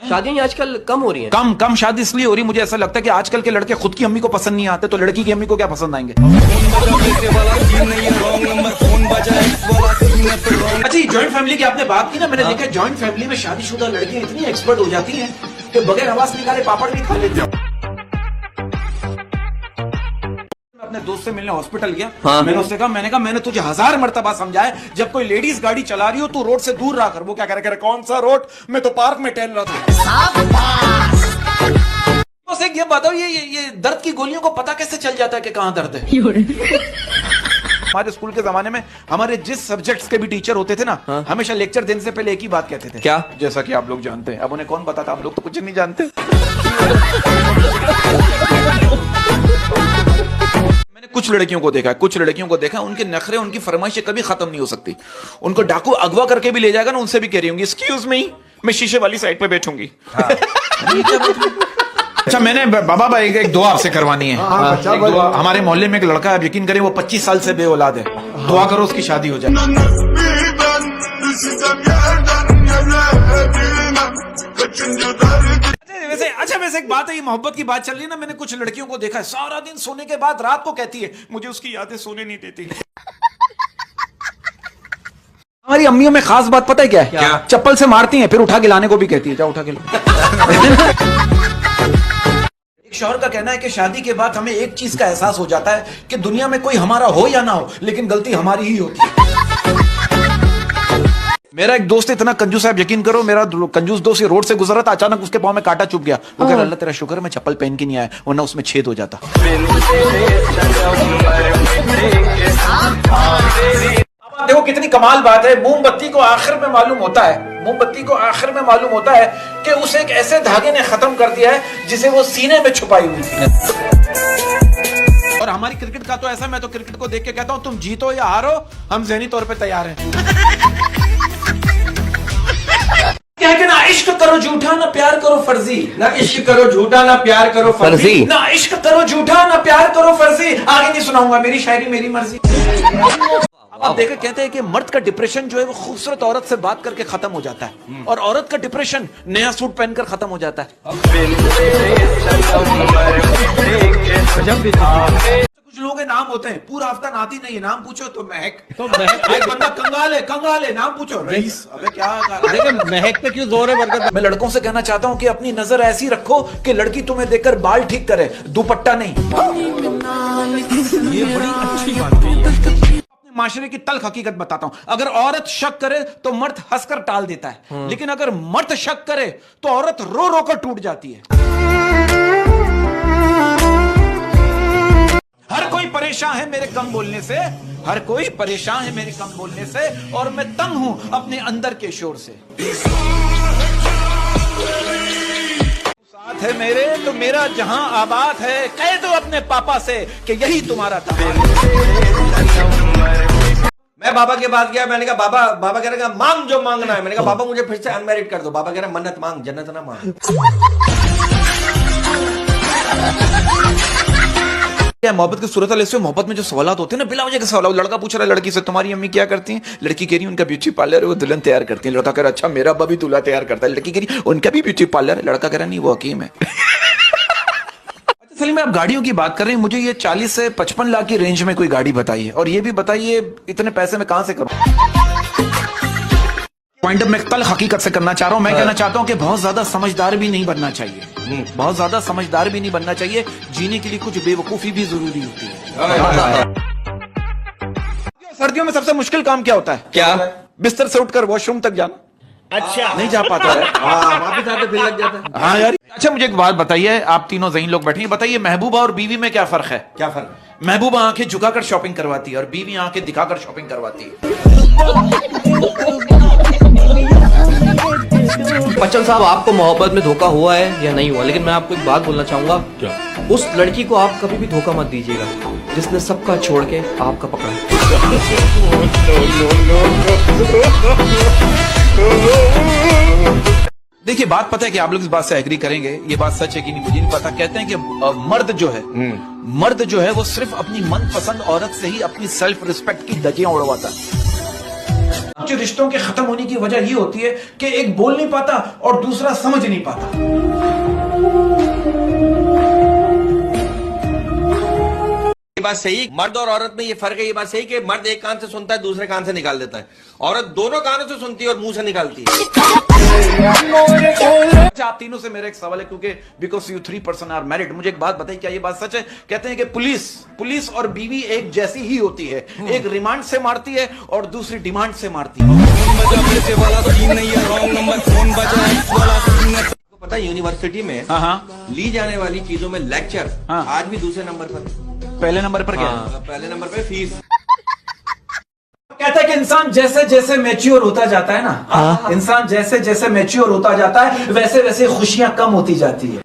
शादियां आजकल कम हो रही हैं। कम शादी इसलिए हो रही, मुझे ऐसा लगता है कि आजकल के लड़के खुद की अम्मी को पसंद नहीं आते, तो लड़की की अम्मी को क्या पसंद आएंगे। अच्छा, जॉइंट फैमिली की आपने बात की ना, मैंने देखा जॉइंट फैमिली में शादीशुदा लड़कियां इतनी एक्सपर्ट हो जाती हैं कि बगैर आवाज निकाले पापड़ भी खा लेती हैं। अपने दोस्त से मिलने हॉस्पिटल गया, मैंने उससे कहा, मैंने तुझे 1000 मर्तबा समझाया, जब कोई लेडीज गाड़ी चला रही हो तो रोड से दूर रहा कर। वो क्या कह रहा, कौन सा रोड, मैं तो पार्क में टहल रहा था। उसे ये बताओ, ये दर्द की गोलियों को पता कैसे चल जाता है कि कहां दर्द है। हमारे स्कूल के जमाने में हमारे जिस सब्जेक्ट्स के भी टीचर होते थे ना, हमेशा लेक्चर देने से पहले एक ही बात कहते थे, क्या? जैसा कि आप लोग जानते हैं। अब उन्हें कौन बताता, हम लोग तो कुछ नहीं जानते। मैंने कुछ लड़कियों को देखा, उनके नखरे, उनकी फरमाइशें कभी खत्म नहीं हो सकती। उनको डाकू अगवा करके भी ले जाएगा ना, उनसे भी कह रही होंगी, एक्सक्यूज मी, मैं शीशे वाली साइड पे बैठूंगी। अच्छा, मैंने बाबा भाई एक दुआ आपसे करवानी है। हमारे मोहल्ले में एक लड़का है, आप यकीन करें, वो 25 साल से बेऔलाद है। दुआ करो उसकी शादी हो जाए। वैसे एक बात है, ये मोहब्बत की बात चल रही है ना, मैंने कुछ लड़कियों को देखा है, सारा दिन सोने के बाद रात को कहती है, मुझे उसकी यादें सोने नहीं देती। हमारी अम्मियों में खास बात पता है क्या है? चप्पल से मारती हैं, फिर उठा के लाने को भी कहती है, जा उठा के ला। एक शौहर का कहना है कि शादी के बाद हमें एक चीज का एहसास हो जाता है कि दुनिया में कोई हमारा हो या ना हो, लेकिन गलती हमारी ही होती है। मेरा एक दोस्त इतना कंजूस है, आप यकीन करो, मेरा कंजूस दोस्त ये रोड से गुजरा था, अचानक उसके पांव में कांटा चुभ गया। वो कह रहा, अल्लाह तेरा शुक्र है मैं चप्पल पहन के नहीं आया, वरना उसमें छेद हो जाता। देखो कितनी कमाल बात है, मोमबत्ती को आखिर में मालूम होता है कि उसे एक ऐसे धागे ने खत्म कर दिया है जिसे वो सीने में छुपाई हुई थी। और हमारी क्रिकेट का तो ऐसा, मैं तो क्रिकेट को देख के कहता हूं, तुम जीतो या हारो, हम ज़हनी तौर पे तैयार हैं। क्या कि ना इश्क करो झूठा, ना प्यार करो फर्जी, ना इश्क करो झूठा, ना प्यार करो फर्जी, ना इश्क करो झूठा, ना प्यार करो फर्जी। आगे नहीं सुनाऊंगा, मेरी शायरी मेरी मर्जी। आप देखे, कहते हैं कि मर्द का डिप्रेशन जो है वो खूबसूरत औरत से बात करके खत्म हो जाता है, और औरत का डिप्रेशन नया सूट पहनकर खत्म हो जाता है। कुछ लोगों के नाम होते हैं, पूरा हफ्ता नाती नहीं है, नाम पूछो तो महक, एक बंदा कंगाल है, नाम पूछो रईस। अबे क्या महक पे क्यों जोर है बरकत? मैं लड़कों से कहना चाहता हूँ कि अपनी नजर ऐसी रखो कि लड़की तुम्हें देखकर बाल ठीक करे, दुपट्टा नहीं। ये बड़ी अच्छी बात है। माशरे की तल्ख हकीकत बताता हूं, अगर औरत शक करे तो मर्द हंसकर टाल देता है, लेकिन अगर मर्द शक करे तो औरत रो रो कर टूट जाती है। हर कोई परेशान है मेरे कम बोलने से, और मैं तंग हूं अपने अंदर के शोर से। साथ है मेरे तो मेरा जहां आबाद है, कह दो अपने पापा से कि यही तुम्हारा था। मैं बाबा के पास गया, मैंने कहा बाबा कह रहा मांग जो मांगना है। मैंने कहा बाबा मुझे फिर से अनमैरिड कर दो। बाबा कह रहा मन्नत मांग, जन्नत ना मांग। मोहब्बत की सूरत है, मोहब्बत में जो सवालात होते हैं ना, बिला वजह के सवाल। लड़का पूछ रहा है लड़की से, तुम्हारी अम्मी क्या करती हैं? लड़की कह रही है उनका ब्यूटी पार्लर है, वो दुल्हन तैयार करती है। लड़का कह रहा अच्छा मेरा अब्बा भी दूल्हा तैयार करता है। लड़की कह रही उनका भी ब्यूटी पार्लर है। लड़का कह रहा नहीं वो हकीम है। सलीम, आप गाड़ियों की बात कर रहे हैं, मुझे ये 40 से 55 लाख की रेंज में कोई गाड़ी बताइए, और ये भी बताइए इतने पैसे में कहां से करूं। पॉइंट मैं तल हकीकत से करना चाह रहा हूं। मैं कहना चाहता हूं कि बहुत ज्यादा समझदार भी नहीं बनना चाहिए, जीने के लिए कुछ बेवकूफी भी जरूरी होती है। सर्दियों में सबसे मुश्किल काम क्या होता है? क्या? बिस्तर से उठकर वॉशरूम तक जाना। अच्छा, नहीं जा पाता है। वापिस आते फिर लग जाता है। हाँ यार। अच्छा मुझे एक बात बताइए, आप तीनों ज़हीन लोग बैठे हैं, बताइए महबूबा और बीवी में क्या फर्क है? क्या फर्क? महबूबा आंखें झुकाकर शॉपिंग करवाती है और बीवी आंखें दिखाकर शॉपिंग करवाती है। बच्चन साहब, आपको मोहब्बत में धोखा हुआ है या नहीं हुआ, लेकिन मैं आपको एक बात बोलना चाहूंगा। क्या? उस लड़की को आप कभी भी धोखा मत दीजिएगा जिसने सबका छोड़ के आपका पकड़ा। देखिए, बात पता है कि आप लोग इस बात से एग्री करेंगे, ये बात सच है कि नहीं मुझे नहीं पता। कहते हैं कि मर्द जो है वो सिर्फ अपनी मनपसंद औरत से ही अपनी सेल्फ रिस्पेक्ट की धज्जियां उड़वाता है। जो रिश्तों के खत्म होने की वजह ये होती है कि एक बोल नहीं पाता और दूसरा समझ नहीं पाता। ये बात सही, मर्द और औरत में ये फर्क है। ये बात सही कि मर्द एक कान से सुनता है, दूसरे कान से निकाल देता है। औरत दोनों कानों से सुनती है और मुंह से निकालती है। आप तीनों से मेरा एक सवाल है, क्योंकि because you 3 person are married, मुझे एक बात बताइए, क्या ये बात सच है? कहते हैं कि पुलिस और बीवी एक जैसी ही होती है, एक रिमांड से मारती है और दूसरी डिमांड से मारती है। पता है यूनिवर्सिटी में ली जाने वाली चीजों में लेक्चर आज भी दूसरे नंबर पर, पहले नंबर पर क्या है? पहले नंबर पे फीस। कहता है कि इंसान जैसे जैसे मैच्योर होता जाता है ना, इंसान जैसे जैसे मैच्योर होता जाता है वैसे वैसे खुशियां कम होती जाती है।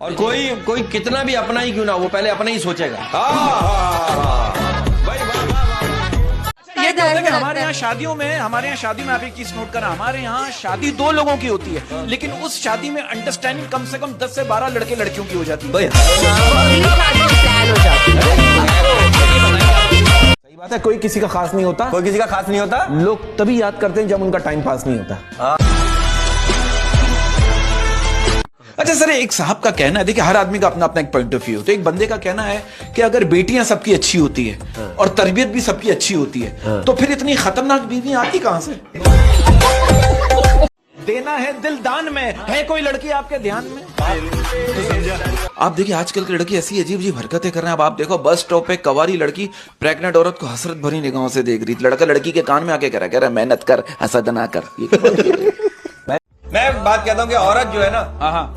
और कोई कितना भी अपना ही क्यों ना, वो पहले अपना ही सोचेगा। ये क्या होता है कि हमारे यहाँ शादियों में आप एक चीज नोट करना, हमारे यहाँ शादी 2 लोगों की होती है, लेकिन उस शादी में अंडरस्टैंडिंग कम से कम 10 से 12 लड़के लड़कियों की हो जाती है। सही बात है, कोई किसी का खास नहीं होता, कोई किसी का खास नहीं होता। लोग तभी याद करते हैं जब उनका टाइम पास नहीं होता। अच्छा सर, एक साहब का कहना है, देखिए हर आदमी का अपना अपना एक पॉइंट ऑफ व्यू, तो एक बंदे का कहना है कि अगर बेटियां सबकी अच्छी होती है और तरबियत भी सबकी अच्छी होती है तो फिर इतनी खतरनाक बीवियां आती कहां से? देना है दिल दान में, है कोई लड़की आपके ध्यान में? आप देखिए आजकल की लड़की ऐसी अजीब अजीब हरकतें कर रहे हैं। अब आप देखो बस स्टॉप पे कवारी लड़की प्रेग्नेंट औरत को हसरत भरी निगाहों से देख रही, लड़का लड़की के कान में आके कह रहा है मेहनत कर, हसद ना कर। मैं बात कहता हूँ कि औरत जो है ना,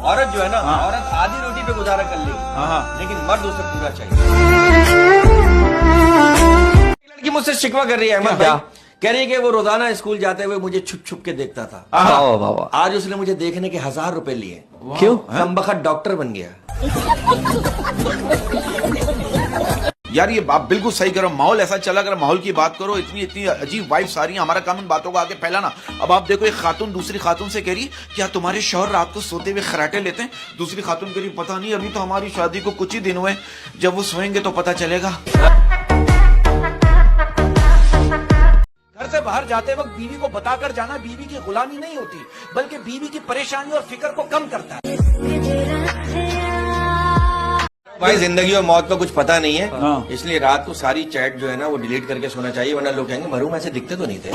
औरत आधी रोटी पे गुजारा कर ली, लेकिन मर्द उसे पूरा चाहिए। लड़की मुझसे शिकवा कर रही है अहमद भाई, कह रही है कि वो रोजाना स्कूल जाते हुए मुझे छुप छुप के देखता था। आज उसने मुझे देखने के 1000 रुपए लिए। क्यों? कमबख्त डॉक्टर बन गया। यार ये आप बिल्कुल सही करो, माहौल ऐसा चला, अगर माहौल की बात करो, इतनी इतनी अजीब वाइब्स आ रही हैं, हमारा काम इन बातों को आगे फैलाना। अब आप देखो एक खातून दूसरी खातून से कह रही क्या तुम्हारे शौहर रात को सोते हुए खराटे लेते हैं? दूसरी खातून कह रही पता नहीं, अभी तो हमारी शादी को कुछ ही दिन हुए, जब वो सोएंगे तो पता चलेगा। घर से बाहर जाते वक्त बीवी को बताकर जाना बीवी की गुलामी नहीं होती, बल्कि बीवी की परेशानी और फिक्र को कम करता है। भाई जिंदगी और मौत का कुछ पता नहीं है, इसलिए रात को सारी चैट जो है ना वो डिलीट करके सोना चाहिए, वरना लोग कहेंगे मरूम ऐसे दिखते तो नहीं थे।